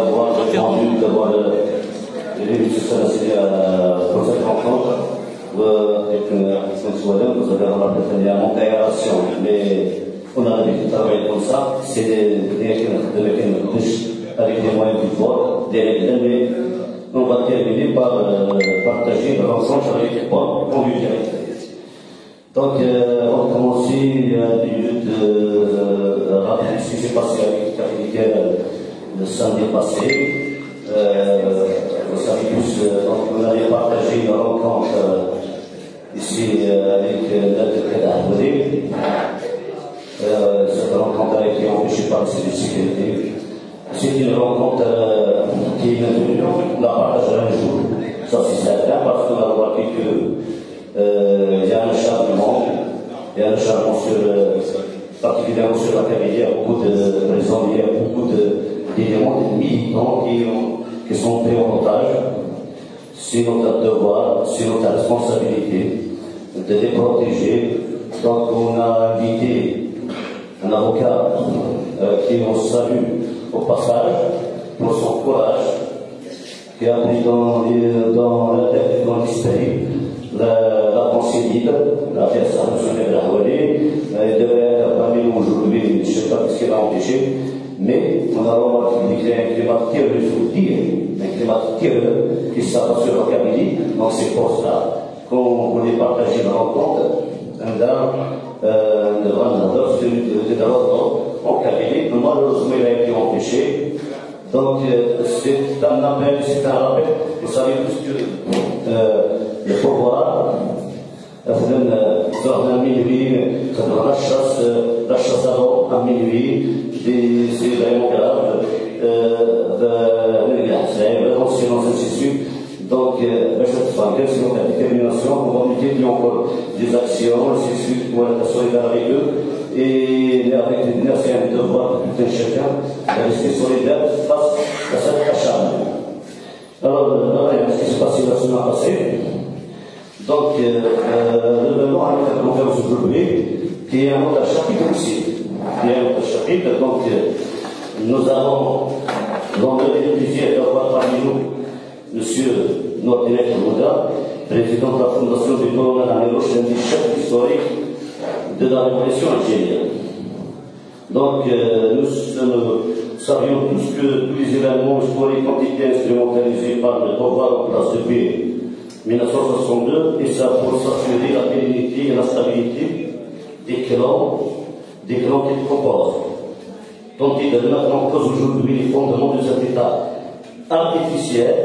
d'avoir répondu, d'avoir pour cette rencontre. Avec une soirée, vous avez remarqué qu'il y a une intégration, mais on a l'habitude de travailler comme ça. C'est des mécanismes avec des moyens du fort, des règles, mais on va terminer par partager l'ensemble avec les points conviviaux. Donc, on a commencé il y a 10 minutes rapide ce qui s'est passé avec Capitaine le samedi passé. Vous savez tous, donc on avait partagé une rencontre ici avec l'aide Ahmadi. Cette rencontre a été empêchée par les services de sécurité. C'est une rencontre qui est maintenue, on la partagera un jour. Ça c'est certain, parce qu'on a remarqué qu'il y a un changement, particulièrement sur la carrière, il y a beaucoup de raisons, il y a beaucoup d'éléments, de militants qui sont pris en otage. C'est notre devoir, c'est notre responsabilité de les protéger. Donc on a invité un avocat qui on salue au passage pour son courage, qui a pris dans la tête dans l'esprit la pensée libre, la personne de la Houali. Il devrait être parmi nous aujourd'hui, je ne sais pas ce qui va empêcher, mais on a remarqué qu'il y a un climat terrible, il faut le dire, un climat terrible qui s'abat sur la Kabylie. Donc c'est pour cela qu'on voulait partager la rencontre de d'abord en Kabylie. Malheureusement, il a été empêché. Donc c'est un appel, c'est un rappel. Vous savez tous que le pouvoir à minuit, la chasse à minuit, c'est vraiment grave, silence, ainsi de suite. Donc, cette femme, c'est notre détermination, on va multiplier encore des actions, ainsi de suite, pour être solidaire avec eux. Et avec les leaders, c'est un devoir de tout un chacun de rester solidaire face à cette acharnement. Alors, ce qui s'est passé la semaine passée. Donc, revenons à notre conférence aujourd'hui, qui est un autre chapitre aussi. Donc, nous avons l'honneur et le plaisir d'avoir parmi nous M. Nordinec Mouda, président de la Fondation du colonel Améloche, un des chefs historiques de la Révolution algérienne. Donc, nous savions tous que tous les événements historiques ont été instrumentalisés par le pouvoir en place depuis 1962, et ça pour s'assurer la pérennité et la stabilité des clans qui le composent. Donc, il est maintenant en cause aujourd'hui les fondements de cet État artificiel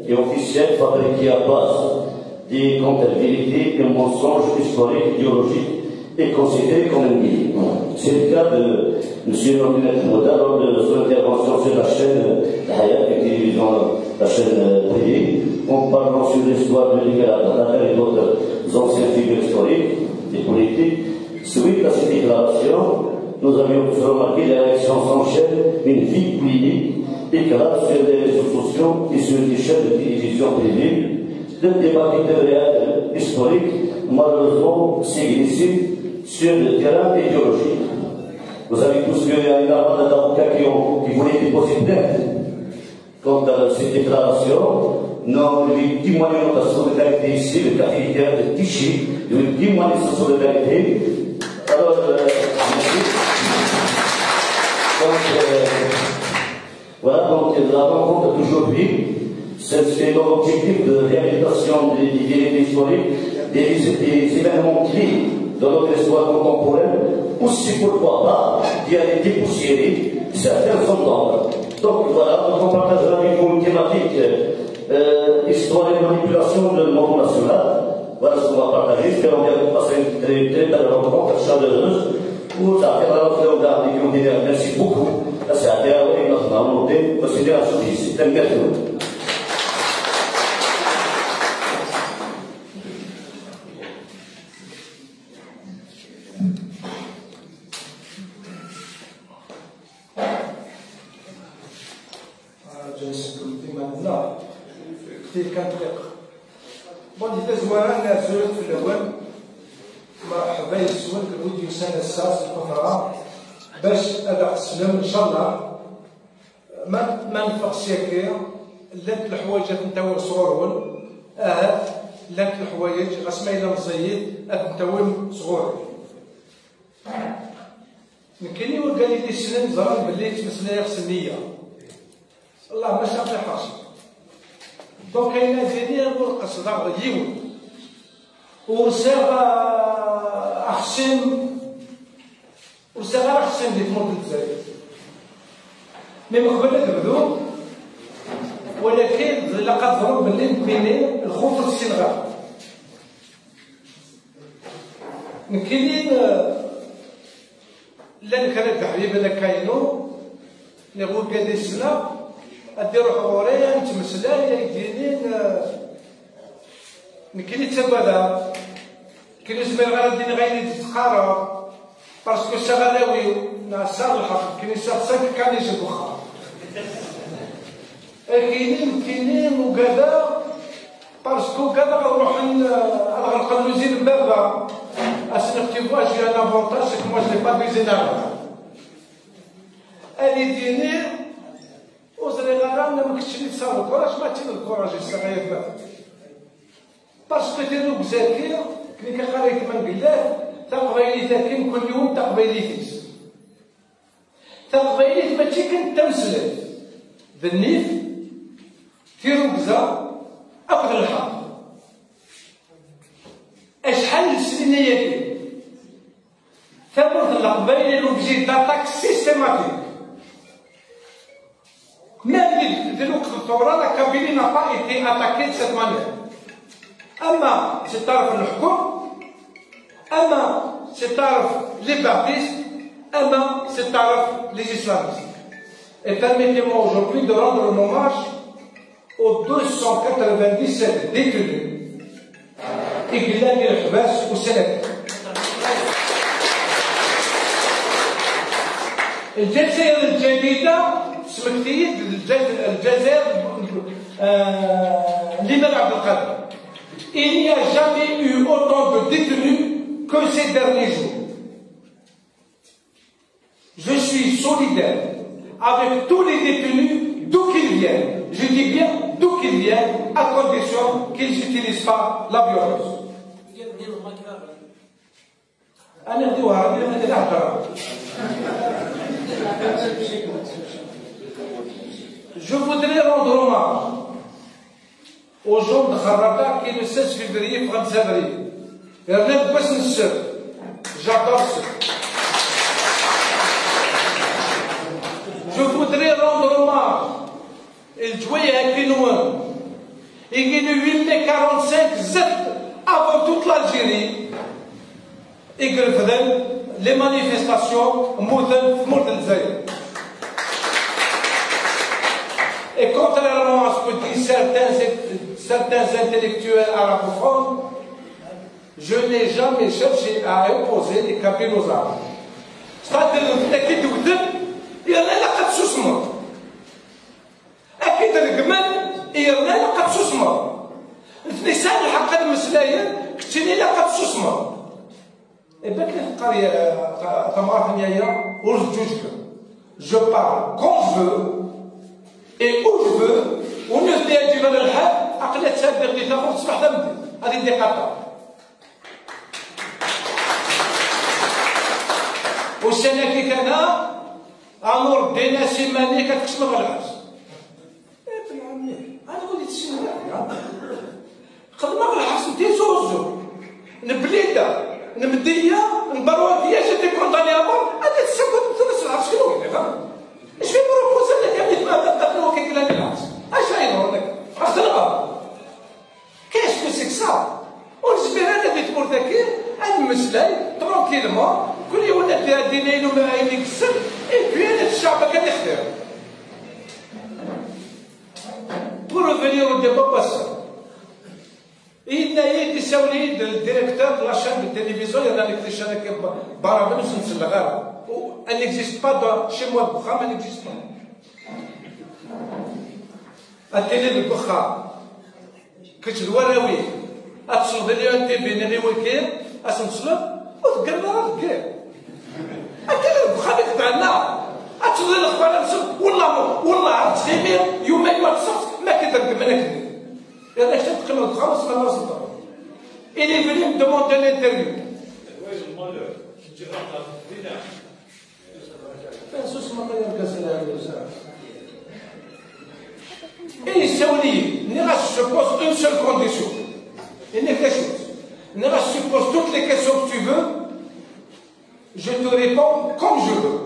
et officiel fabriqué à base des comptabilités et mensonges historiques, idéologiques et considérés comme ennemis. C'est le cas de M. Nordinec Mouda lors de son intervention sur la chaîne Hayat, la télévision, la chaîne privée, en parlant sur l'histoire de l'Irak et d'autres anciennes figures historiques et politiques. Suite à cette déclaration, nous avions pu remarquer les réactions s'enchaînent, une vie clinique éclate sur les réseaux sociaux et sur les chaînes de télévision privées. Le débat qui devrait être historique, malheureusement, s'est glissé sur le terrain idéologique. Vous savez tous qu'il y a une armade d'avocats qui voulaient déposer plainte contre cette déclaration. Nous lui témoignons de sa solidarité ici, le cas militaire de Tichy, nous lui témoignons de sa solidarité. Alors, merci. Donc, voilà, donc la rencontre d'aujourd'hui, c'est l'objectif de réhabilitation des vérités historiques, des événements clés de notre histoire contemporaine, aussi pourquoi pas d'y aller dépoussiérer certains d'ombre. Donc voilà, on partagera avec vous une thématique histoire et manipulation de monde national. Voilà ce qu'on va partager. J'espère qu'on va passer une très belle rencontre chaleureuse. Merci beaucoup. C'est à terre et notre volonté de procéder à ce ici. C'est un gâteau. كثير كنطلق بون دي تزوان نازل في الاول مرحبا يسول الفيديو سنه الساس الكفره باش ادع السلام ان شاء الله ما نفقش ياكي لانت الحوايج نتاوي صغورون لانت الحوايج غاسما إلا مزيد نتاوي صغورون كاين اللي قال لي سنين زران باللي تمسنا خص النية الله ما شاف حاجه دونك كاين ديالي نقول قصد يوم ورساغ احسن ورساغ احسن اللي تمر الجزائر مي مقبل تبدو ولكن لقد ضرب باللي بين الخوف في السنغال كاينين لان كانت حبيبه لا كاينو نقول قادي السنه اديرو حوريه نتمسلا يدينين نكلي تبدا كاين زمير غادي غادي تتقارب باسكو شغلاوي ناصر الحق كاين شخصك كان يجي بخار كاينين وكذا باسكو كذا غنروح نغلق لوزين بابا اسنكتيفوا جي ان افونتاج سي كو جي با بيزينار هادي ديني وزري غرام ما كنتش لي تصاوب كوراج ما تينا الكوراج يستغيث بها باسكو ديرو بزاكي كلي كقريت من قلاه تقبيلي تاكين كل يوم تقبيليتيس تقبيليت ماشي كنت تمسلت ذنيف في ركزه اخذ الحق اشحال السنيه ثمرة القبائل l'objet d'attaque systématique. Même de l'Octobre, la Kabylie n'a pas été attaquée de cette manière. أما ستعرف الحكم، أما ستعرف les baptistes, أما ستعرف les islamistes. Et permettez-moi aujourd'hui de rendre un hommage aux 297 détenus إقلال الحباس والسنة. الجزائر الجديدة سمكتية الجزائر لمن عبد القادر. Il n'y a jamais eu autant de détenus que ces derniers jours. Je suis solidaire avec tous les détenus d'où qu'ils viennent. Je dis bien d'où qu'ils viennent, à condition qu'ils n'utilisent pas la violence. Je voudrais rendre hommage aux gens de Kharrata qui le 16 février 25 avril. J'adore ça. Je voudrais rendre hommage et jouer à Kinouen. Il y a eu 8 mai 45 avant toute l'Algérie. Et les manifestations et contrairement à ce que disent certains intellectuels arabophones, je n'ai jamais cherché à opposer les Kabyles aux Arabes. C'est-à-dire que il y en a qui sont susments. أكيد الجمل يرنا لقد سسمر. لسان الحق المسلاية كتيني لقد سسمر. إباك لي القرية تمرة نيايا ورجوجك. Je parle quand je veux et où je veux. والناس اللي يجي من الحال عقلها تسابق اللي تاخذ تصبح ذنبي. هذه دقيقة. والسنة كي كان أمور دينا سيمانية كتكسب الغلاس. أنا وليت السنة قد ما بالحبس ندير زوزو نبليدة نمدية نبروادية جاتي كونطاني أمور هذا تسكت مثل العرس شنو يعني اش في بروبوزال لك يعني ما تدخلوا كي كلام العرس اش غايدور لك راح تلقى كاش كو سيك سا والجبيرات اللي تمر ذاكير هاد المسلاي ترونكيلمون كل يوم فيها دينين ومعاينين كسر اي بي هذا الشعب كان يختار. Pour revenir au débat passé, il y a été saoulé le directeur de la chaîne de télévision, il y en a des chaînes qui elle n'existe pas chez moi, Boukham, elle n'existe pas. La télé de Boukham, que tu dois rouler, à te sauver un TV, n'est week-end, à son slot, ou de gagner la guerre. La télé de Boukham est dans là. À te sauver le Boukham, Wallah, أمير يوم ما تصفت ما كدرت ما كدرت. هذا اش تقلب خلاص ما نصدر. Il est venu me demander l'interview. Et je pose une seule condition. Il n'y a quelque chose. Je pose toutes les questions que tu veux. Je te réponds comme je veux.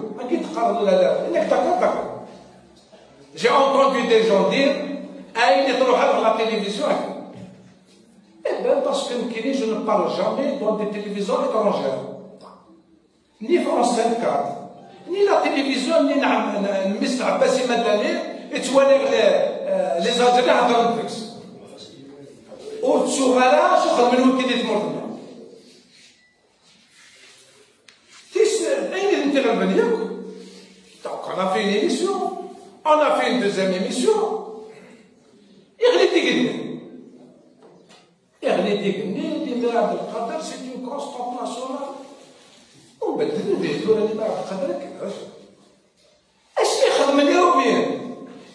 J'ai entendu des gens dire la télévision. Eh bien, parce que je ne parle jamais dans des télévisions étrangères. Ni France 24, ni la télévision, ni Mr. Abbassi Madani, et tu vois les Algériens dans le Brix. Au-dessous, là, je crois que nous qui dit mort. Donc, on a fait une émission, on a fait une deuxième émission. C'est une constante nationale. On va dire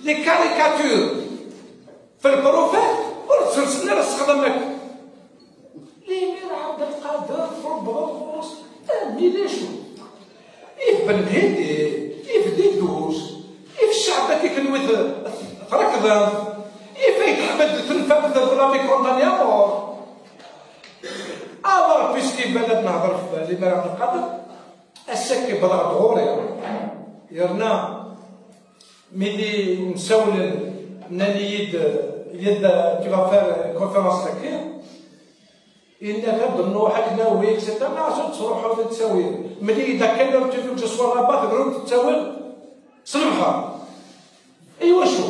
les caricatures في البروفيت ورسلنا للصخدمك ليمير عبد القادر في البروفوس ميليشو بن مهدي ديدوش الشعب كي كنوي ركضان فايت احمد تنفذ ضربي كونتانيا مور alors puisqu'il بلد نهضر في ليمير عبد القادر السكي بضع ظهوري يرنا ملي نسول ناني يد tu vas faire une conférence تكير إنك تبدو واحد ناوي اكسيتيرا ما عرفتش تروحوا تساوي ملي إذا كان تشوفوا تصور رابط تقولوا تساوي صلمحة أيوا شو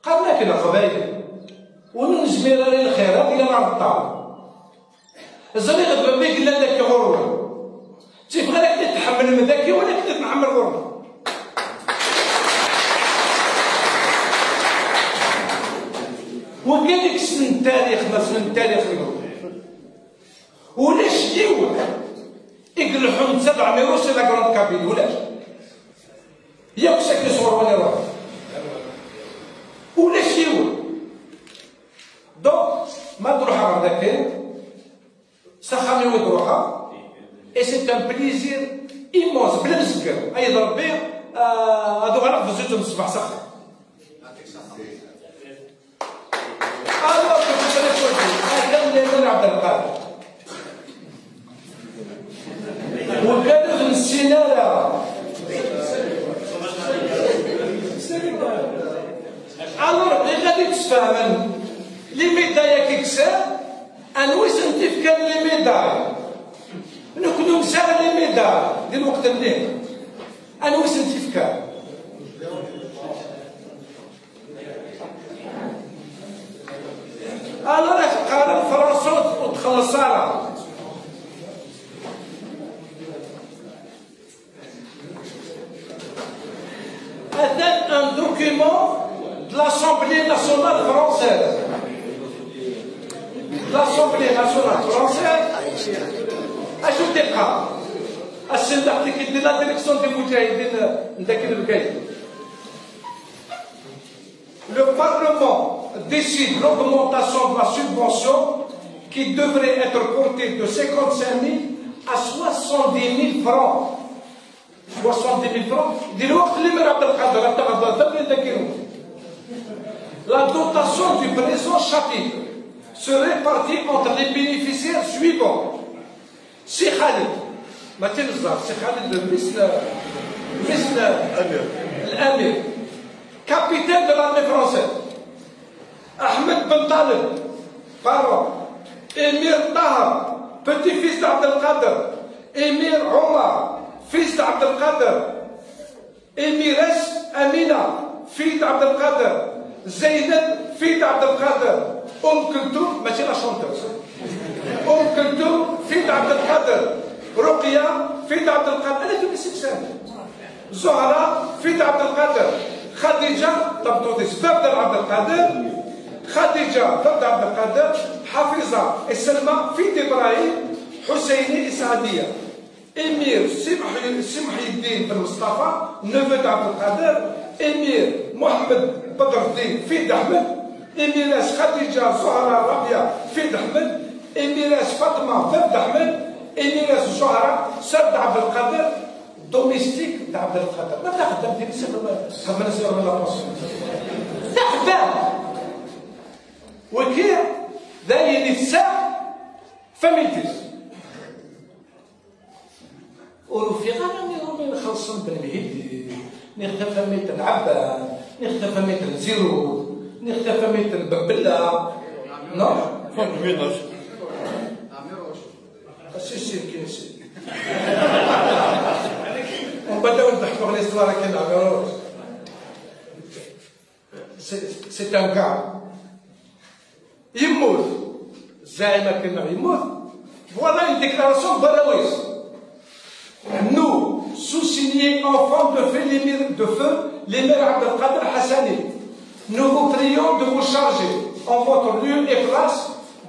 قالنا كنا قبايل ونجمير الخيرات إلى نار الطعام الزليغ البابي قال لك غروة تيبغى لك تتحمل المذاكي ولا كنت تنعمل غروة وقال لك سن التاريخ ما سن التاريخ ولاش يوم يقلحوا 700 روس الى كروند كابين ولاش ياك ساكن صور ولا روح ولاش يوم دونك ما تروح على ذاك سخاني وتروحها اي سي ان بليزير ايمونس بلا نسكر اي ضربي هذو غير في زيتون الصباح سخن عبد القادر وكانوا في السيناريو الوغ غادي تفهم لي ميدايا كيكسا انوي سنتيف كان لي ميداي نكونو مسار لي ميداي ديال الوقت منين انوي سنتيف كان أنا قال الفرنسا وتخلصها هذا ان دوكيمون de l'Assemblée nationale française. L'Assemblée nationale française أجدقها السندح اللي كيدير لا ديريكسيون دي المجاهدين نداك البكاي. Le Parlement décide l'augmentation de la subvention qui devrait être portée de 55 000 à 70 000 francs. 70 000 francs. La dotation du présent chapitre se répartit entre les bénéficiaires suivants. Si Khalid, si Khalid l'Amir, capitaine de l'armée française. Ahmed Ben Talib, parent. Émir Tahar, petit-fils d'Abdelkader. Émir Omar, fils d'Abdelkader. Émirès Amina, fille d'Abdelkader. Zeynep, fille d'Abdelkader. Kultoum, mais c'est la chanteuse. Kultoum, fille d'Abdelkader. Ruqya, fille d'Abdelkader. Elle est une succès. Zohra, fille d'Abdelkader. Khadija, تبطل سبب عبد القادر. خديجة ضد عبد القادر. حفيظة السلمى في إبراهيم. حسيني إسعادية. إمير سمحي الدين بن مصطفى نفذ عبد القادر. إمير محمد بدر الدين فيد أحمد، ميراث خديجة زهرة ربيع فيد أحمد، ميراث فاطمة فيد أحمد، ميراث زهرة سرد عبد القادر دوميستيك تاع عبد القادر. ما تخدم ديك خدمنا سير من لابوس تخدم وكي ذاين الساعة فاميلتيز ورفيقا راني نخلصن بالمهيد نخدم فميت العبان نخدم فميت الزيرو نخدم فميت الببلة نو فميناش السيسير كي نسي ونبداو نضحكو على الصوالح كي نعمروش سي ان كا يموت الزعيمة كنا يموت فوالا une déclaration balaouise. Nous, sous-signés enfants de feu l'émir Abdelkader Hassani, nous vous prions de vous charger en votre lieu et place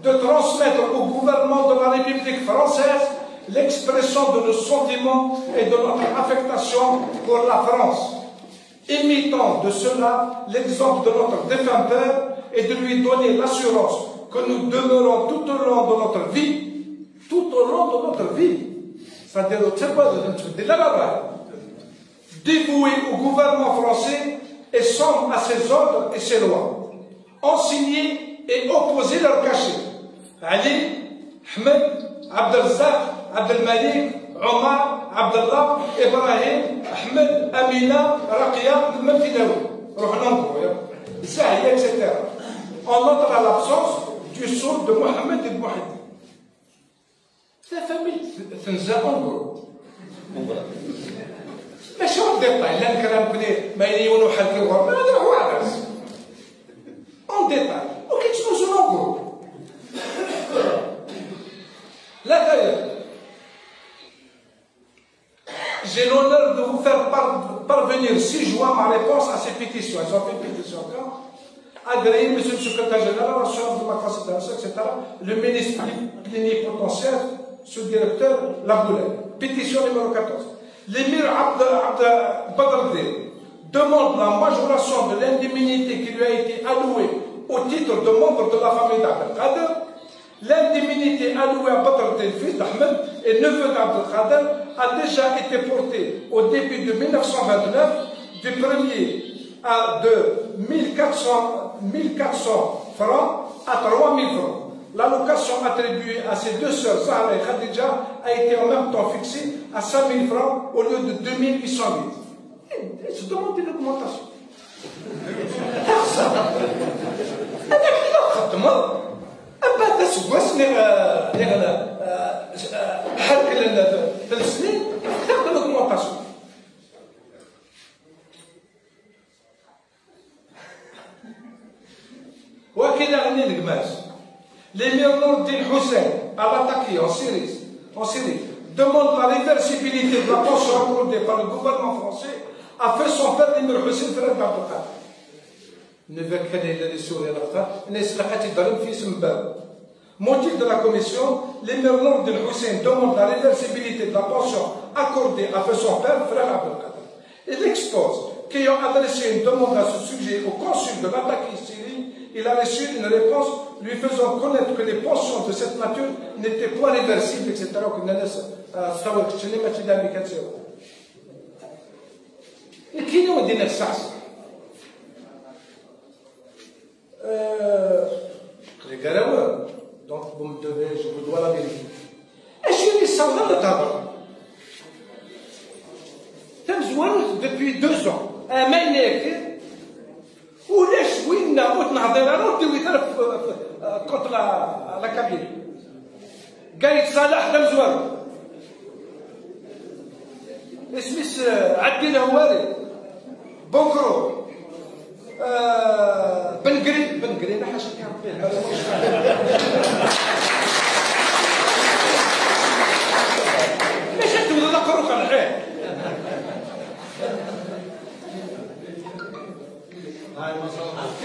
de transmettre au gouvernement de la République française l'expression de nos sentiments et de notre affectation pour la France, imitant de cela l'exemple de notre défunt père et de lui donner l'assurance que nous demeurons tout au long de notre vie, c'est-à-dire dévoués au gouvernement français et sommes à ses ordres et ses lois, enseignés et opposés leur cachet. Ali, Ahmed, Abdelzak, Abdelmalik, Omar, Abdallah, Ibrahim, Ahmed, Amina, Rakia, etc. En note à l'absence du sceau de Mohamed et de Mohamed. C'est la famille تنزا انظروا ماشي هو الديتاي لا الكلام كلي ما يليونو حال كي ما هذا هو عبس اون ديتاي وكيتشوفوا انظروا لا d'ailleurs j'ai l'honneur de vous faire parvenir 6 juin ma réponse à ces pétitions. Ils ont fait une pétition quand agréé, monsieur le secrétaire général, l'assurance de ma considération, etc. Le ministre plénipotentiaire, sous-directeur Laboulay. Pétition numéro 14. L'émir Abd Badr demande la majoration de l'indemnité qui lui a été allouée au titre de membre de la famille d'Abdelkader. L'indemnité allouée à Badr fils d'Ahmed et neveu d'Abdelkader a déjà été portée au début de 1929 du 1er de 1400 francs à 3000 francs. L'allocation attribuée à ses deux sœurs, Zahra et Khadija, a été en même temps fixée à 5000 francs au lieu de 2808. Il se demande une augmentation. أبدا سواس حرك 3 سنين تاخذ l'augmentation. وكذا غني القماش. L'émir Nourdin Hussein, à l'attaquer en Syrie, demande la réversibilité de la pension accordée par le gouvernement français, a fait son père l'émir Hussein frère d'Abdelkader. Motif de la commission, l'émir Nourdin Hussein demande la réversibilité de la pension accordée à son père, frère Abdelkader. Il expose qu'ayant adressé une demande à ce sujet au consul de l'attaquer Syrie, il a reçu une réponse lui faisant connaître que les pensions de cette nature n'étaient pas réversibles, etc. Donc vous me devez, je vous dois la vérité. Et je dis ça dans le tabac. Depuis 2 ans, un mec وليش وين وتنهضر انا ودوي كونتر لا كابيل قايد صالح غمزوان اسميس عدي الهواري بوكرو بن قرين حاشا كان فيه ليش انتم ولا قروك على الحين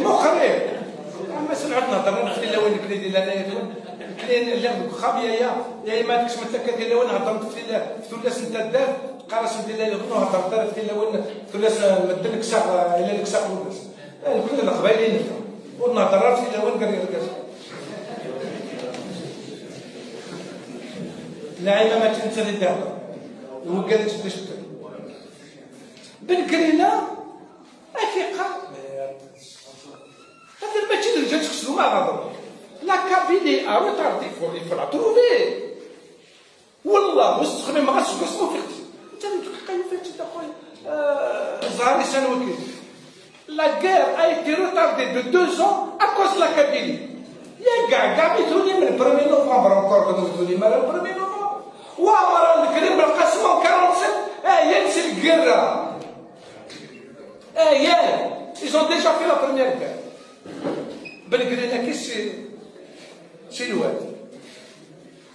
مخرب اما سمعت نهضر في الاول كليدي لا كاين اللي خابيه يا اما ديك سميتها كدير الاول هضرت في ثلاث انت دار قراص ديال الاول هضرت في الاول ثلاث مدلك ساق الى لك ساق ونص كل القبائلين والنهضرات الى وين قال لك نعيمه ما تنسى دابا وقالت تشتري بالكرينه اكيقا هذا ماشي اللي جات تخسروا مع بعض لا كابيني ا روتاردي il faut la trouver والله واش تخمم ما غاتش تقسمو فيك انت متقيم فيك انت خويا زهري سنوكي لا guerre a été retardée de 2 ans à cause de la Kabylie. يا كاع بيتوني من 1 نوفمبر encore كانوا بيتوني من 1 نوفمبر وعمر الكريم القسم 47 ينسي القرة ils ont déjà fait la première guerre بالقرينا كي شي الواد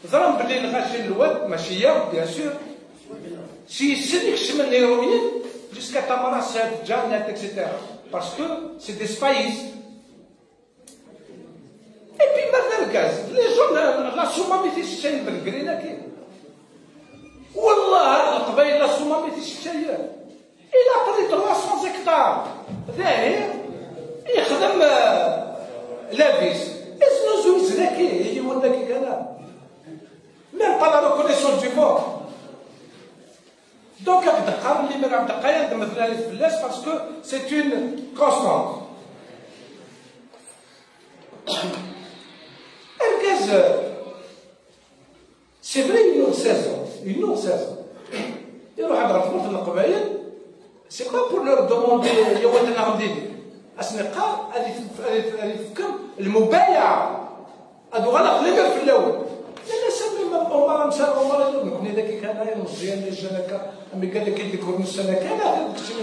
ظلم بلي الغاشي الواد ماشي يا بيان سور شي سنك شمن الهيروين jusqu'à Tamaracet, Janet, etc. Parce que c'est des spahis. Et puis maintenant le gaz, les gens, la Souma ميتيش شيء بالقرينة كي والله القبائل لا Souma ميتيش شيء il a pris 300 hectares ذاهي يخدم لابيس اسمه زوج ذكي هو ذكي كذا même pas la reconnaissance du mort. Donc, parce que c'est une constante. C'est vrai, ils ont 16 ans. Ils ont 16 ans. C'est pas pour leur demander المبايعة هذو غلق ليبر في الأول. لا سمي عمر مسال عمر يقول ذاك كان مزيان اللي جا لك مي قال لك يديكور نص سنه كان هذا تكتشف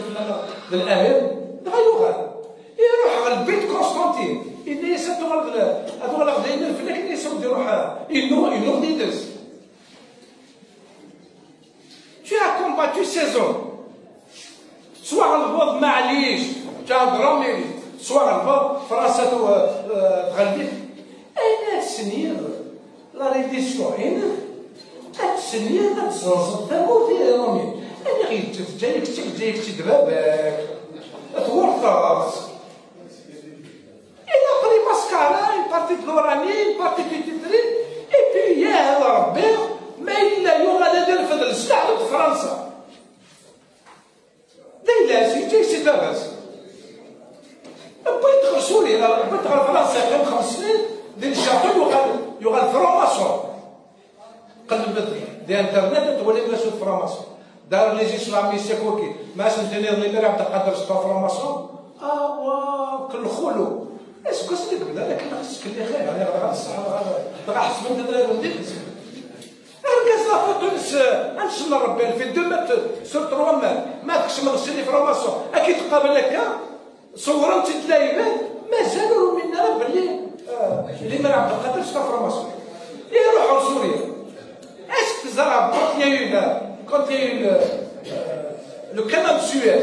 في الامير غيوغال يروح على البيت كونستانتين اللي يسدوا هذو غلق دايما في اللي يسد يروح ينوض يدرس. Tu as combattu 16 ans. سواء الغوض معليش جا درامي سواء الغوض فرنسا تغلبك اين السنين لا ريديسيون هنا السنين تزنزل تموت يا رامي انا غير جايك دبابك تورطاس الى قري ماسكارا بارتي دلوراني بارتي تيتري اي بي يا ربي ما الا يغلى ديال الفضل استعملت فرنسا دايلاسي جاي سي داباس بغيت تدخل سوريا بغيت تدخل فرنسا كان 5 سنين ديال الشاطئ يغال فراماسون قلبت دي انترنت تولي بلا شوف فراماسون دار لي اسلامي سيكوكي ما سنتينير لي مرا عبد القادر سبا فراماسون كل خولو اسكو سيدك بلا لكن خصك اللي خير انا غا غا حسب انت دراري ندير ركز لا فوتونس انشل ربي في 2 متر سور 3 متر ما تكش من غسيلي فراماسون اكيد تقابل لك صورت تلايبات مازالوا منا باللي اللي مرا عبد القادر سبا فراماسون يروحوا سوريا اسك تزرع quand il y a eu le canal de Suez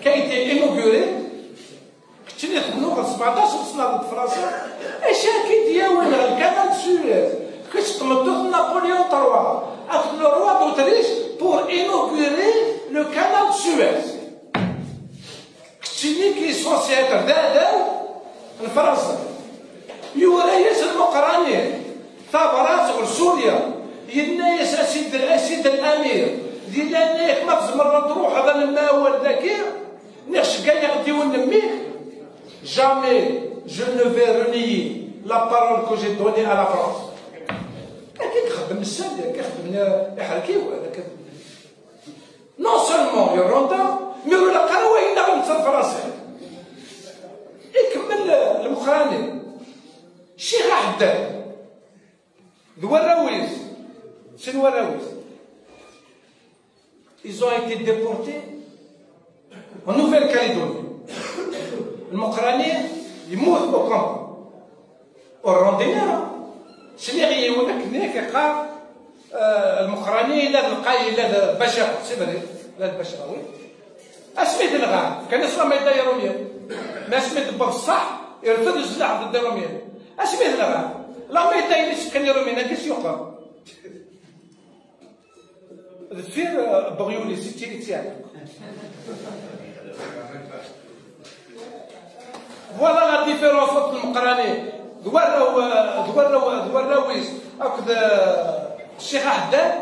qui a été inauguré كنت نخدمو 17 سنه في فرنسا اش كي دياول الكانال دو سويز كتمدو نابليون 3 avec le roi d'Autriche pour inaugurer le canal de Suez كتشني كي سونسيتر داو لفرنسا يوريس المقراني ثابرات غير سوريا ينايس اسيد الامير ديال انك ما تزمر تروح هذا الماول ذاكي نخش كاع يغديو نميك jamais je ne vais renier la parole que j'ai donnée à la France. كي خدم السد كيخدم يحركيو هذاك non seulement يروندا مي ولا قراوه هنا غنتصل فرنسا يكمل المقراني شي غاحدا الوراويز شنو الوراويز ils ont été déportés en Nouvelle-Calédonie المقراني يموت بكم والروندينيرا شنو غيقول لك هناك قال المقراني لا القاي لا البشر سيبري لا البشراوي اسميت الغام كان اسمه ما يدايرونيا ما سميت بصح يرفض السلاح ضد الروميين اسميت الغام لا ما يدايرش كان يرومينا كيس يقرا ذفير بغيولي سيتي تاعك فوالا لا ديفيرونس وقت المقراني دواراويس هكذا الشيخ حداد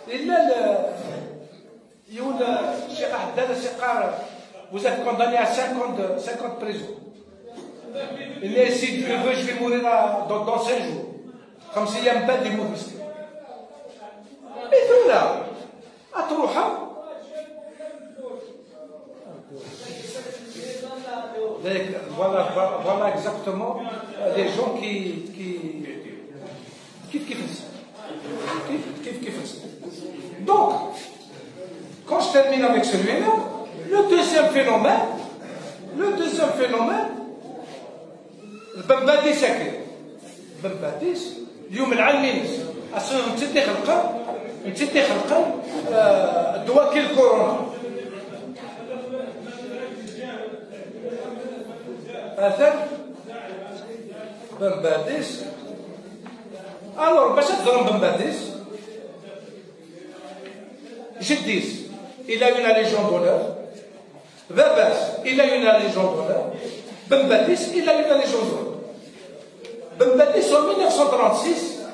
الا يقول الشيخ حداد الشيخار vous êtes condamné à 50 prisons. Il est si Dieu veut, je vais mourir dans 5 jours. Comme s'il y a un bête des mouvements. Et tout là, à Tourouha. Voilà exactement les gens qui font ça. Donc, quand je termine avec celui-là, le deuxième phénomène, البمبادي ساكن البمباديس اليوم العالمين اصلا نتدي خلقه الدواء كي الكورونا هذا بمباديس الور باش تضرب بمباديس جديس il a eu la Légion d'honneur Babas il a eu la Légion d'honneur Bembadis, il a eu la Légion d'honneur. Bembadis en 1936,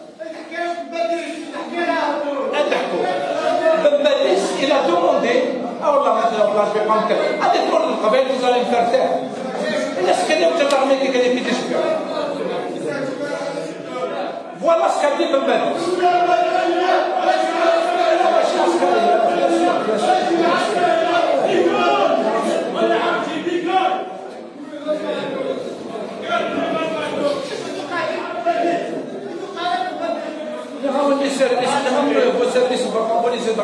Bembadis, il a demandé, ah Allah, maintenant, je vais pas me faire. Allez-moi le travail, vous allez me faire taire. Et là, ce qu'il y a de l'armée qui a été discutée. Voilà ce qu'a dit Bembadis. Vos services vont pas les aider.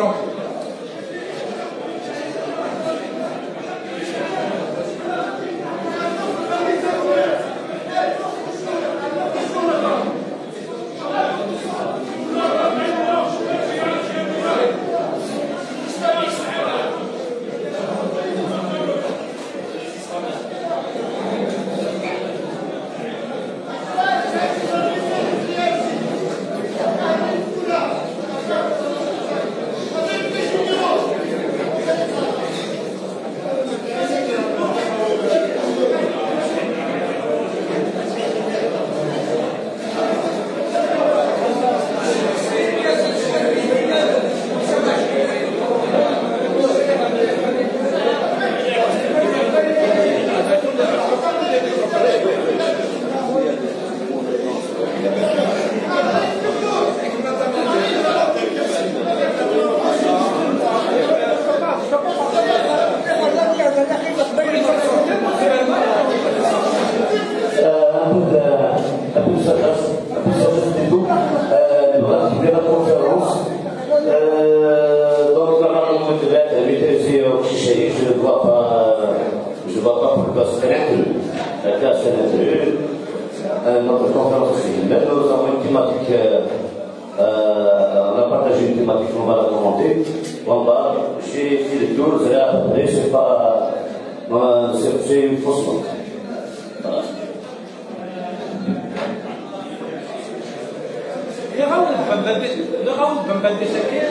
Notre conférence aussi. Même nous avons une thématique, on a partagé une thématique qu'on va la commenter. J'ai fait le tour, c'est pas, c'est une fausse note. Le Raoul Bembadé-Sakir,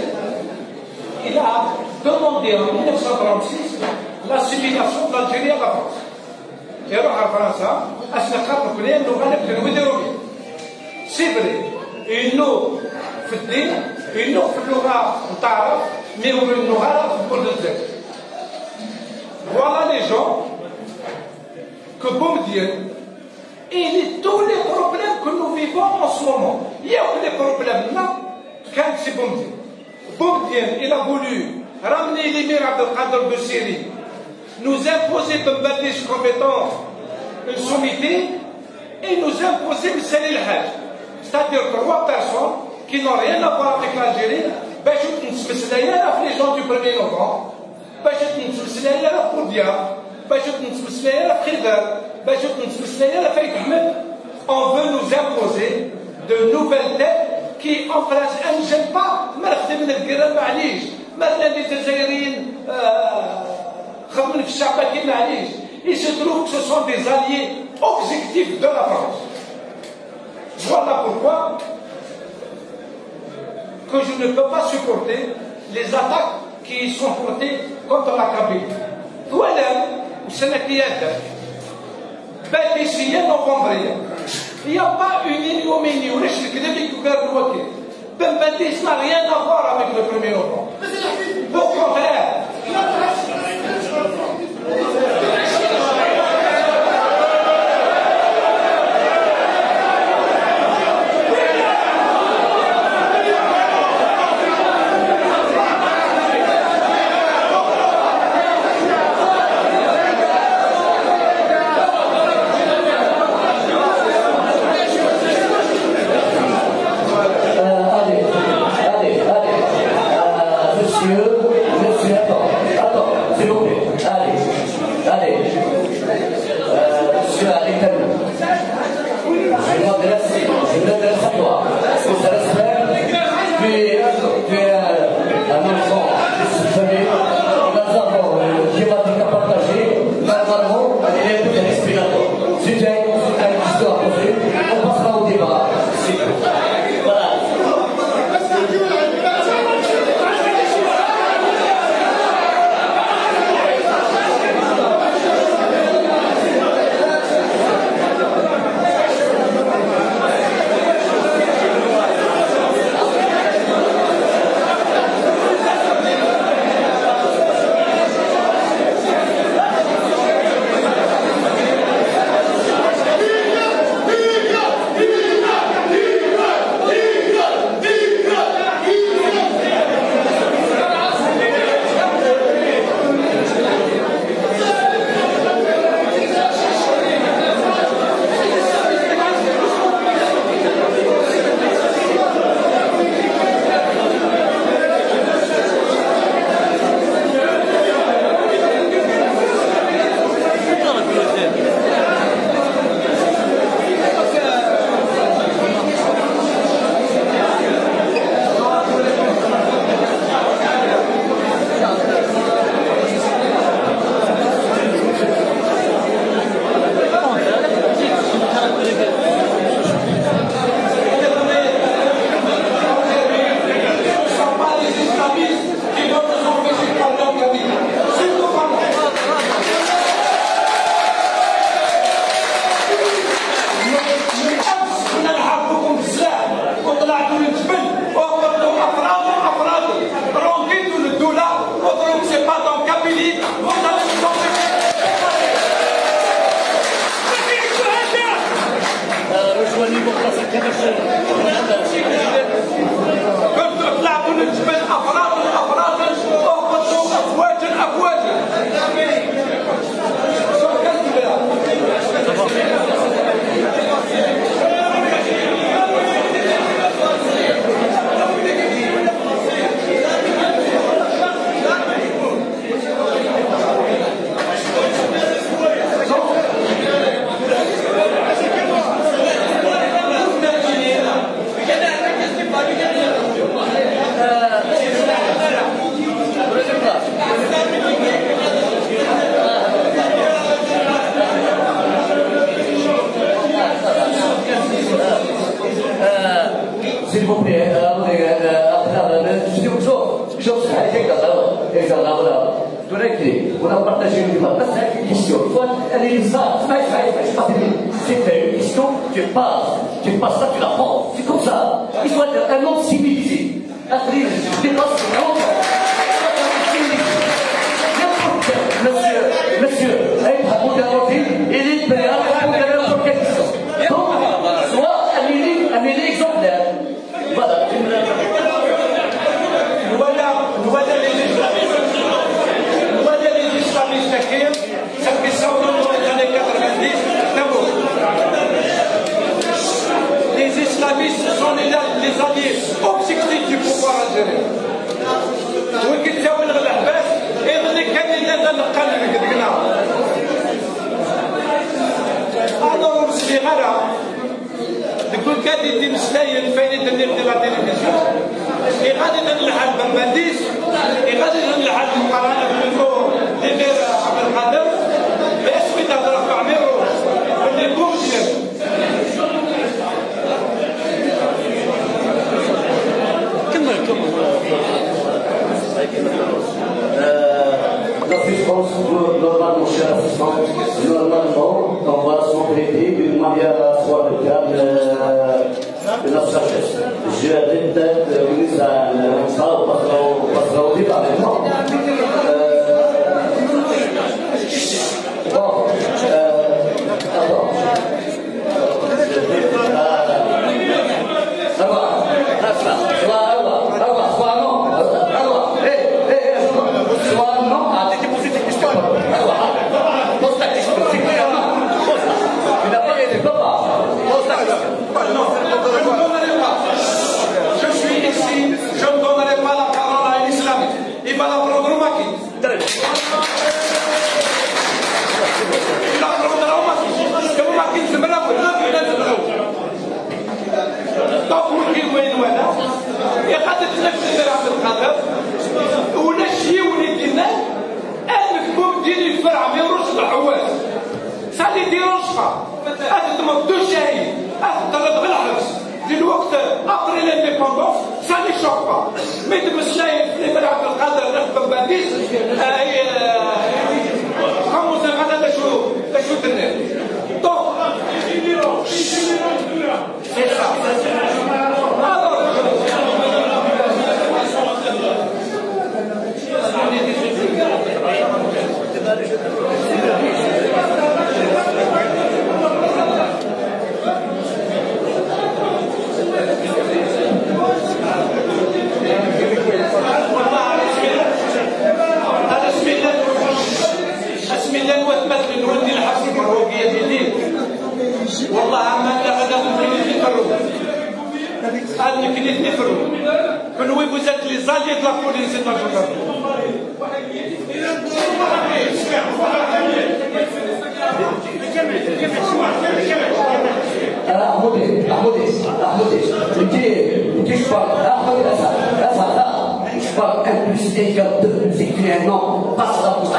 il a demandé en 1936 l'assimilation de l'Algérie à la France. يروح على فرنسا أسلقات نقولين إنه غالب كانوا يديروا به. سي فري إنه في الدين إنه في اللغة نتعرف مي هو اللغة تقول للذات. Voilà les gens que Boumediene et tous les problèmes que nous vivons en ce moment. Il y a des problèmes là quand c'est Boumediene. Boumediene, il a voulu ramener l'émir Abdelkader de Syrie. Nous imposer Bembadis comme étant une sommité et nous imposer le Salil Hajj. C'est-à-dire 3 personnes qui n'ont rien à voir avec l'Algérie, les gens du 1er novembre, pour Diab, on veut nous imposer de nouvelles têtes qui en principe ne gênent pas. Il se trouve que ce sont des alliés objectifs de la France. Voilà pourquoi que je ne peux pas supporter les attaques qui sont portées contre la Kabylie. Voilà, باتيسية نوفمبرية. Il n'y a pas une ligne au milieu. Je suis quelqu'un qui a bloqué. Ben Baptiste n'a rien à voir avec le 1er novembre. Au contraire. On a partagé une débat. Là, c'est une question. Il faut aller ça. C'est une question, tu passes ça, tu la prends. C'est comme ça. Il faut être un monde civilisé. Après, je dépasse le monde. Monsieur, il est prêt à répondre à n'importe quelle question. Donc, soit un élève exemplaire. Voilà. Cette question dans les années 90, les islamistes sont les alliés objectifs du pouvoir algérien. وكيتساوي العباس اللي كان يدافع القلب كدقنا. أنا صغيرة تقول كادي دي مسلايين فايدة ندير دي لا تيليفزيون. غادي نلعب بمباديس، غادي نلعب مقارنة بالنور اللي عبد القادر، باسمي تهضر في عميرو اللي بوجه. L'assistance, normalement, cher assistant, normalement, on va après l'indépendance, ça ne les choque pas. Mais de monsieur les malades de Qatar, comme Badis, comment ça va de tenir. Donc, c'est ça. Alors, والله عملنا غدا نكلي نفرو كنوي vous êtes les alliés de la police et de la gendarmerie. Je parle 1 plus 1 égale 2, c'est clair, non, passe la bouche.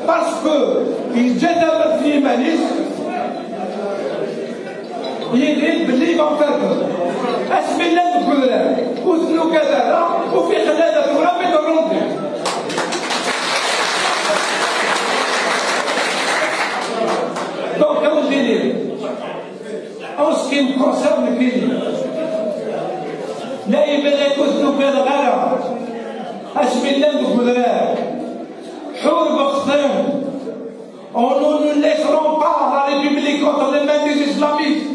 Parce que il جدل في ماليس يدين باللي ينفرد اسمي الله نقول له وزنو كذا وفي خلاله تراب الروندي donc comme je dis en ce qui me concerne لا يبدا وزنو كذا غير اسمي الله نقول له on ne nous laisserons pas la République contre les mains des islamistes.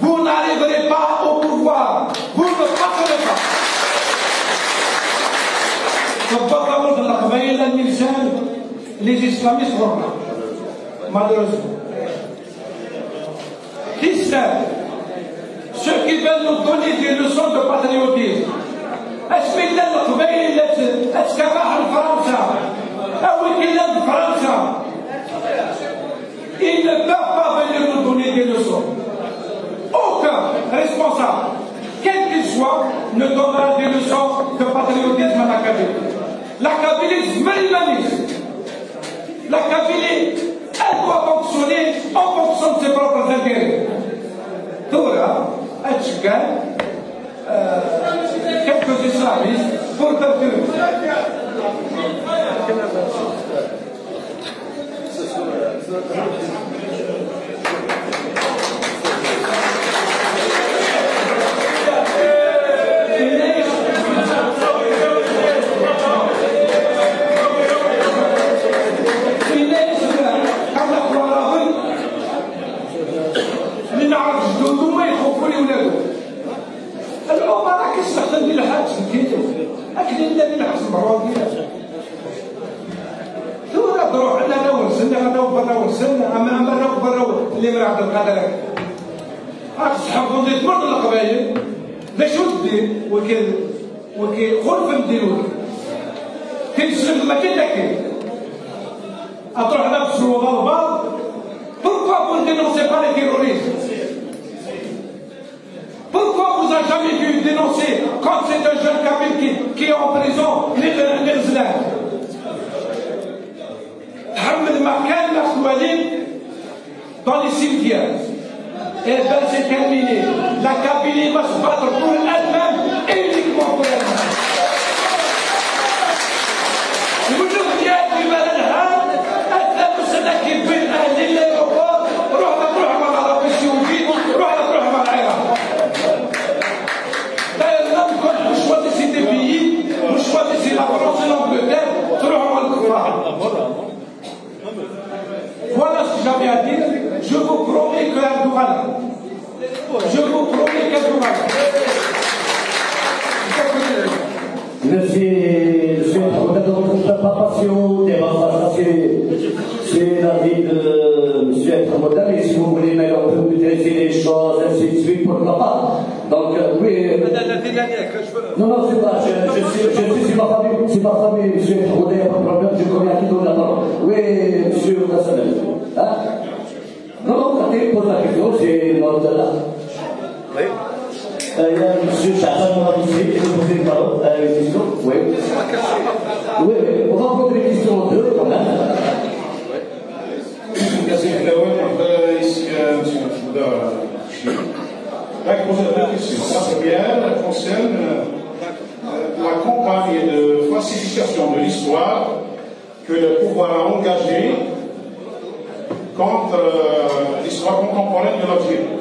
Vous n'arriverez pas au pouvoir. Vous ne passerez pas. Les islamistes sont là. Malheureusement. Qui sait? Ceux qui veulent nous donner des leçons de patriotisme. Est-ce qu'il y a notre pays? Est-ce qu'il y a France? Ils ne peuvent pas venir nous donner des leçons. Aucun responsable, quel qu'il soit, ne donnera des leçons de patriotisme à la Kabylie. La Kabylie est mérimaniste. La Kabylie, elle doit fonctionner en fonction de ses propres intérêts. Dora, elle gagne quelques islamistes pour perturber. Come سيدي الذي نحس المراضية ثم تروح عندنا ورسلنا غدا برا ورسلنا أما برا اللي من عبد القادر أصحابهم دي تمرض القبائل لا شو تدير وكي خلف نديرو تنسلك ما كتاكي أتروح هنا بسلوغة البعض pourquoi vous ne dénoncez pas les terroristes? Pourquoi vous n'avez jamais vu dénoncer quand c'est un jeune kabyle qui est en prison les Zlans? Hamid Makan Makhoualin dans les cimetières. Et bien c'est terminé. La Kabylie va se battre pour elle-même et uniquement pour elle-même. Voilà ce que j'avais à dire. Je vous promets que Erdogan, je vous promets qu'Erdogan. Merci, c'est l'avis de M. Etramodal, et si vous voulez mais on peut utiliser les choses, ainsi de suite, pourquoi pas. Donc, oui. Non, c'est pas, c'est ma famille, M. Etramodal, il n'y a pas de problème, je connais à qui donne la parole. Oui, M. Kassanel. Hein? Non, attendez, pose la question, c'est l'ordre là. Oui. Il y a M. Chassan ici qui veut poser une parole, une question. Oui. Oui, on va poser des questions en deux quand même. Merci, monsieur la première concerne la campagne de falsification de l'histoire que le pouvoir a engagée contre l'histoire contemporaine de l'Algérie.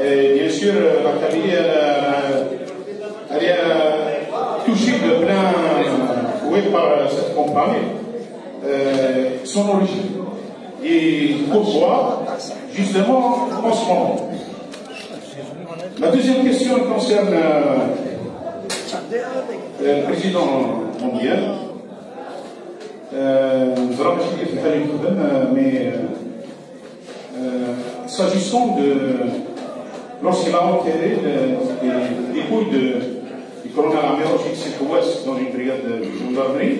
Et bien sûr, la Kabylie elle est touchée de plein fouet par cette campagne, son origine. Et pourquoi? Justement en ce moment. La deuxième question concerne le président mondial. Nous allons mais s'agissant de lorsqu'il a enterré les dépouilles du colonel Amérochik Sekouès dans une brigade de gendarmerie,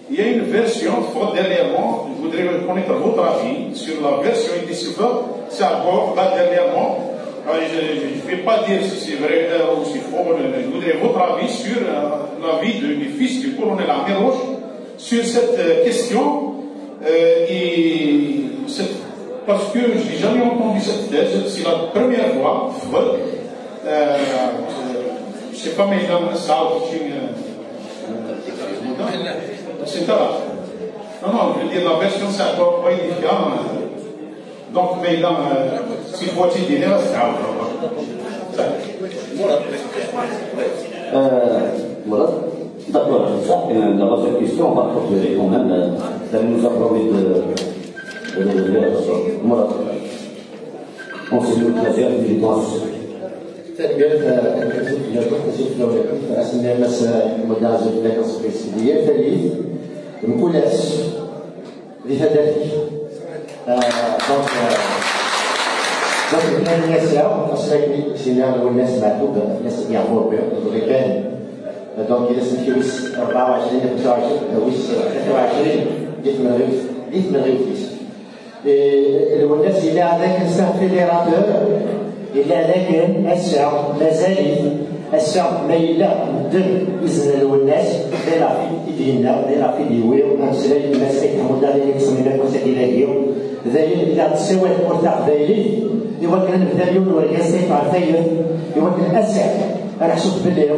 il y a une version forte dernièrement. Je voudrais connaître votre avis sur la version indécisive. C'est encore là dernièrement. Je ne vais pas dire si c'est vrai ou si c'est faux. Je voudrais votre avis sur l'avis du fils du colonel Améroch sur cette question. Parce que je n'ai jamais entendu cette thèse. C'est la première fois. C'est pas mesdames ça. C'est là. Non, je veux dire, la version, c'est encore pas édifiant. Donc, mesdames, si vous voulez dire, c'est voilà. D'accord, ça, dans cette question, on va proposer quand même, ça nous a promis de voilà. On s'est mis au plaisir de l'identité. Donc il est الفلوس 24 10 مليون فلوس. الوناس اللي هذاك الشعب فيديراتور اللي هذاك الشعب مازال الشعب ما إلا ندير إذن الوناس ديرا في ديالنا ديرا في ديويو غنسلاي الناس كيفهموا داري كيسمينا كونسيكيلاكيو ذايل إلا تساوي المرتاح ذايلي يوكل نبدا اليوم نوريك السيف عفايف يوكل الشعب. Alors, je peux dire,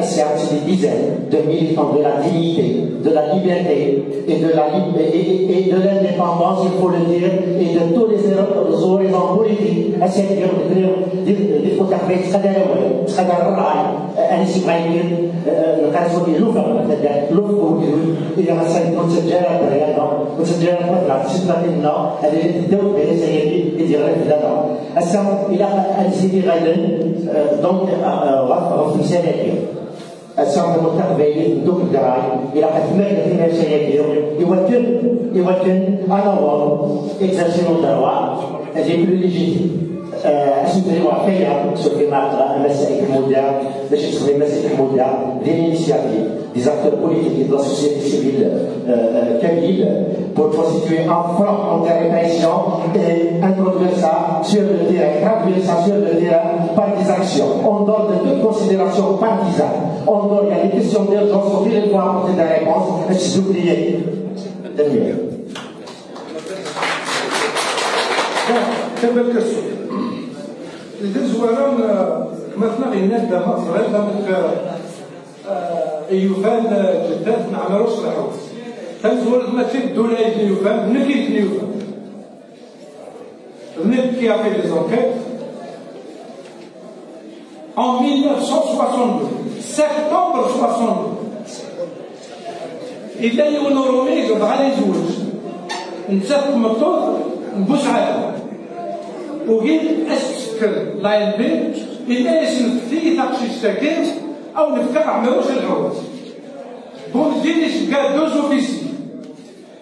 c'est des dizaines de militants de la dignité, de la liberté et de l'indépendance, il faut le dire, et de tous les horizons politiques. Il faut faire ce أنا سمعي القاسم يلوفا لوفو إذا ما سيكون سجارة برياضة وسجارة مثلا ستة لنا هذه الدولة هي سيدي يدير لنا السام إلى أن سيدي غدا دونك غف مسالك الشعب المستقبلي دوك الدراي الى قد تمرد فينا شيء يمكن انور اكزرسيون الدروا اللي بلو ليجيتيم اسمي واقعيه sur les مسائل المودرن باش تخدم مسائل المودرن دي l'initiative des acteurs politiques et de la société civile kabyle pour constituer un front anti-répression et introduire ça sur le terrain, traduire ça sur le terrain par des actions. On donne de toute considération partisanes. On donne, il y a des questions d'urgence, on vient de voir apporter des réponses, et c'est oublié. Dernier. كمل كسو إذا زوارون مثلا غينات دا مصر هذا من أيوفان جدات مع مروش الحوس تنزور ما تشدوا لا يجي أيوفان نكيت أيوفان نبكي في les enquêtes en 1962 septembre 62 إذا يونورو ميزو بغا يزوج نتسافر مطور نبوس عالم وقيل أسكر لا ينبي إلا يسنفتي تقشيش ساكين أو نفكر عمروش الحوت بون جينيش كاع دوز اوفيسي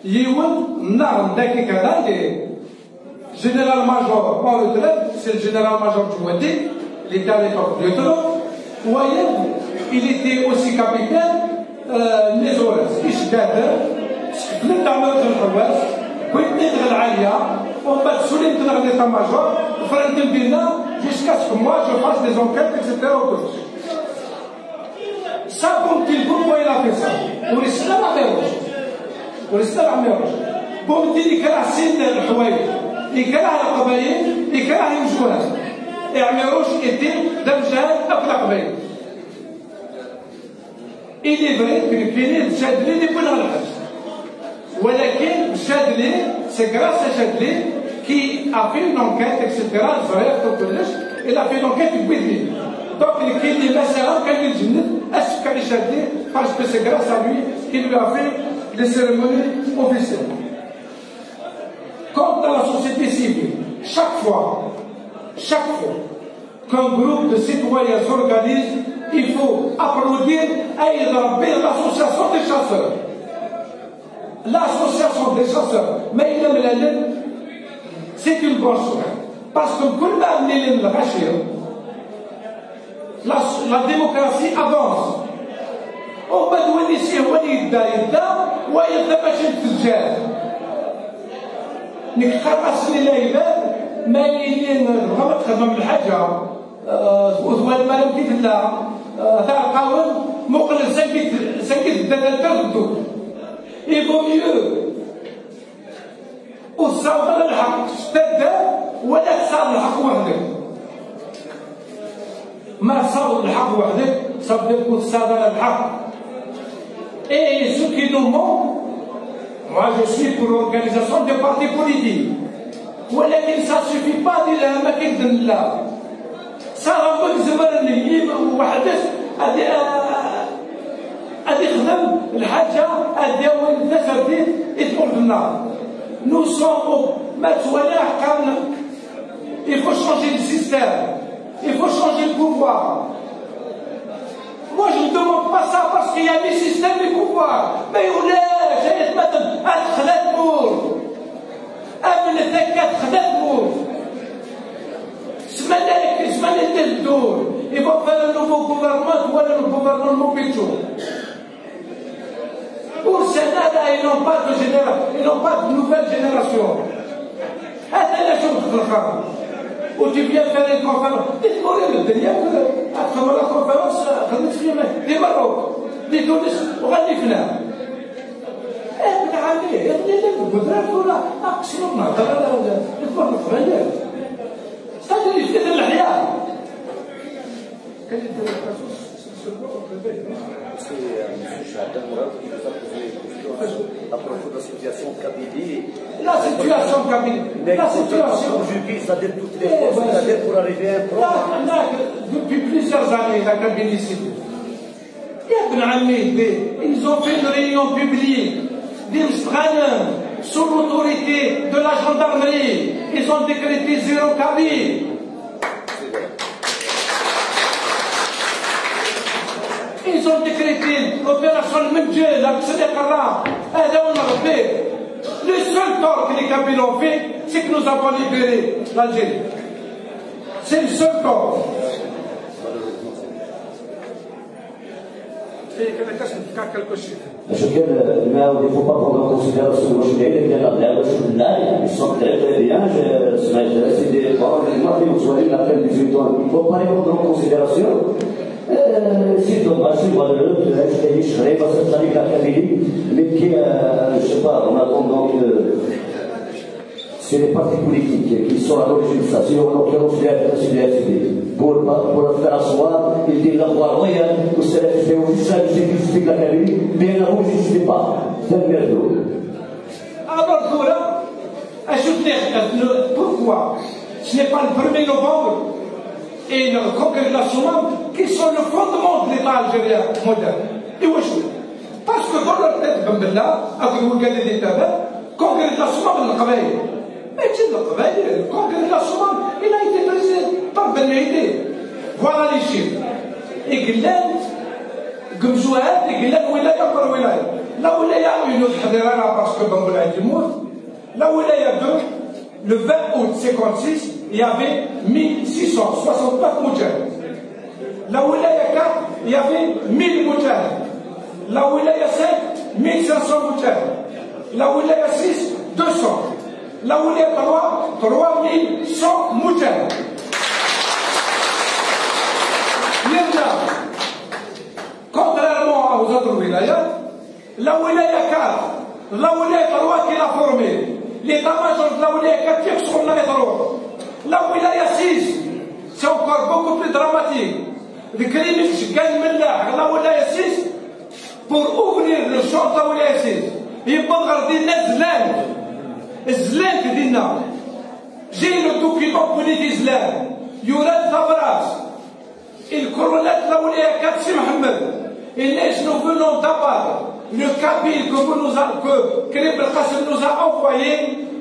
يون نار داكي كذا جنرال ماجور با روتريت سي الجنرال ماجور جوادي اللي تاع ليبوك ليوترون ويان il était aussi capitaine نيزورس إيش كادر سكبلت عمروش الحوت بغيت ندخل عليا ومن بعد سولي ندخل ليتا ماجور فرنت بينا jusqu'à ce que moi je fasse des enquêtes etc. Ça compte-t-il pourquoi il a fait ça? Pour l'islam عمروش والإسلام عمروش بومتي يكره سن الحوايج يكره القبائل يكره الجهات عمروش était d'un جهاد أكل قبائل il est vrai que كاينين شادلي اللي بغينا الحج ولكن شادلي c'est grâce à Chadli qui a fait une enquête etc. الزريق وكلش il a fait une enquête بويدلي donc كاين اللي مثلا كان يتجند أسكر Chadli parce que c'est grâce à lui qu'il lui a fait les cérémonies officielles. Quant à la société civile, chaque fois qu'un groupe de citoyens s'organise, il faut applaudir l'association des chasseurs. L'association des chasseurs, mais il aime la laine, c'est une bonne chose. Parce que quand on a amené le rachir, la démocratie avance. ومن بعد وين يسير وين يبدا ويبدا باش يتجاه نقرص لي ليبان مايلين غلط خدمه بالحاجه وثوال ما لم كيف لا تاع القاون مقل سكيت الدلال الدول يبو ميو وتصاوب على الحق تبدا ولا تصاوب الحق وحدك ما تصاوب الحق وحدك صاب يكون تصاوب على الحق. Et ce qui nous manque, moi je suis pour l'organisation des partis politiques. ولكن ça suffit pas دير ما كيدن لا. صار زمان اللي وحدش هذه خدم الحاجة هذه وين دخل فيه يدخل في النار. Nous sommes ما تولى حكامنا. Il faut changer le système. Il faut changer le pouvoir. Moi je ne demande pas ça parce qu'il y a des systèmes de pouvoir. Mais ولا جاية مثلا أدخلت نور أمن الذكاء أدخلت نور سمعنا الدور il faut faire un nouveau gouvernement ولا un gouvernement Pécho. Pour cela ils n'ont pas de nouvelle génération. هذا لا شغل في الخارج. وتي بيان فير une conférence تقول الدنيا أدخل ولا conférence خدمت فيها دي مروك دي تونس وغادي فلان ابن عمي ابن القدرات ولا اقسم نهضر على الكبر الفرنجي استاذ اللي في الحياه à propos de la situation Kabylie. La situation Kabylie. La situation. Aujourd'hui, c'est-à-dire toutes les forces, c'est-à-dire pour arriver à un programme. Depuis plusieurs années, la Kabylie ici. Ils ont fait une réunion publique sous l'autorité de la gendarmerie. Ils ont décrété 0 Kabylie. ils ont décrété l'opération Menjel, l'accès Karra, le seul tort que les Kabyles ont fait, c'est que nous avons libéré l'Algérie. C'est le seul tort. Il ne faut pas prendre en considération le Chili, les Canadiens, ils sont très très bien. C'est des paroles de moi, vous soyez la peine 18 ans. Il ne faut pas les prendre en considération. C'est dommage, c'est malheureux, je serai parce que ça n'est qu'à Kabylie, mais qui, je ne sais pas, on attend donc. C'est les partis politiques qui sont à l'origine de ça. Si on l'occurrence du FD, pour faire asseoir, il dit la voie royale, ou c'est la FD officielle, c'est qui explique la Kabylie, bien avant, je ne sais pas. C'est le merde. Alors, voilà, pourquoi ce n'est pas le 1er novembre et le congrès national qui sont le fondement de l'État algérien moderne. Et où est-ce que parce que dans leur tête, avec le congrès national, le Qabaïl. Mais c'est le Qabaïl, le congrès national, il a été présidé par Ben Meïdé. Voilà les chiffres. Et Glen, Gmzouad, et Glen, Wilaya par Wilaya. Là où il y a une autre fédérale, parce que Ben Moulay est mort, là où il y a deux, le 20 août 56, il y avait 1669 moudjahid. Là où il y a 4, il y avait 1000 moudjahid. Là où il y a 5, 1500 moudjahid. Là où il y a 6, 200. Là où il y a 3, 3100 moudjahid. Contrairement aux autres wilayas, là où il y a 4, là où il y a 3 qui l'a formé, l'état-major de là où il y a 4 qui sont là, là où il y a 6, c'est encore beaucoup plus dramatique. Le Kremlin gagne maintenant, là où il y a 6, pour ouvrir le champ là où il y a 6. Il faut regarder الزلان كدينا جاي لو دوكيمون بوليتي زلان يوراد ثبراس الكورونات الاوليه كانت سي محمد et nous venons d'avoir le Kabyle que Karim Belkacem nous a envoyé,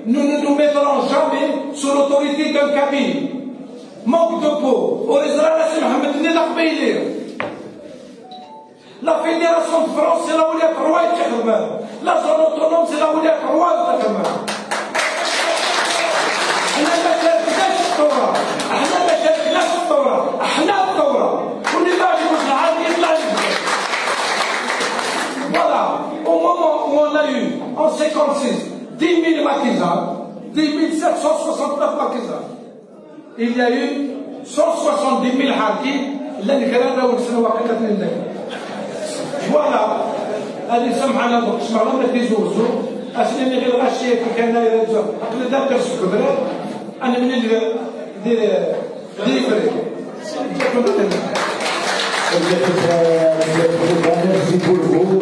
nous ne nous mettrons jamais sous l'autorité d'un Kabyle. Manque de peau. Au Israël, c'est Mohamed Nidakbeilir. La Fédération de France, c'est là où il y a 3 Tchèquemens. La zone autonome, c'est là où il y a 3 Tchèquemens. احنا ما شاركناش في الثوره، احنا ما شاركناش في الثوره، احنا الثوره، واللي ما عجبوش العالم يطلع يجري. Voilà, au moment où on a eu en 56 10 000 maquisards, 10 769 maquisards, il y a eu 170 000 حاكي لنكرانا ونسنا وقيلة لله. Voilà, هذه سمعنا دوك سمعنا ما تيزوزو، أسناني غير غاشية كي كان يرجع، أقل دار كرسي كبرى. أنا من Merci pour vous.